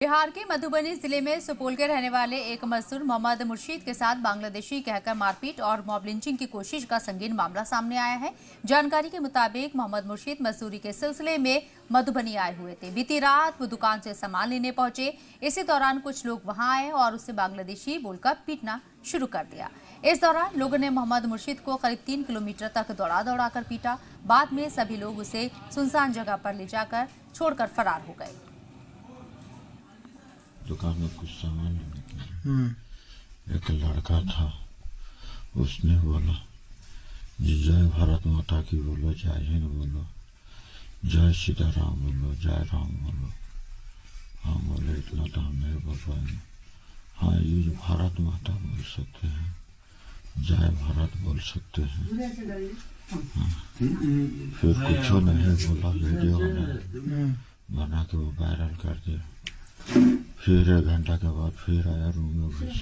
बिहार के मधुबनी जिले में सुपौल के रहने वाले एक मजदूर मोहम्मद मुर्शीद के साथ बांग्लादेशी कहकर मारपीट और मॉब लिंचिंग की कोशिश का संगीन मामला सामने आया है। जानकारी के मुताबिक मोहम्मद मुर्शीद मजदूरी के सिलसिले में मधुबनी आए हुए थे। बीती रात वो दुकान से सामान लेने पहुंचे। इसी दौरान कुछ लोग वहां आए और उसे बांग्लादेशी बोलकर पीटना शुरू कर दिया। इस दौरान लोगों ने मोहम्मद मुर्शीद को करीब 3 किलोमीटर तक दौड़ा कर पीटा। बाद में सभी लोग उसे सुनसान जगह पर ले जाकर छोड़कर फरार हो गए। दुकान में कुछ सामान लेने के एक लड़का था, उसने बोला जी जय भारत माता की बोलो, जय हिंद बोलो, जय सीताराम बोलो, जय राम बोलो। हाँ बोले, इतना तो हम नहीं बोल पाएंगे। हाँ ये भारत माता बोल सकते हैं, जय भारत बोल सकते हैं। हाँ। फिर कुछ नहीं बोला, वीडियो बना के वो वायरल कर दिया। फिर 1 घंटा के बाद फिर आया रूम में घुस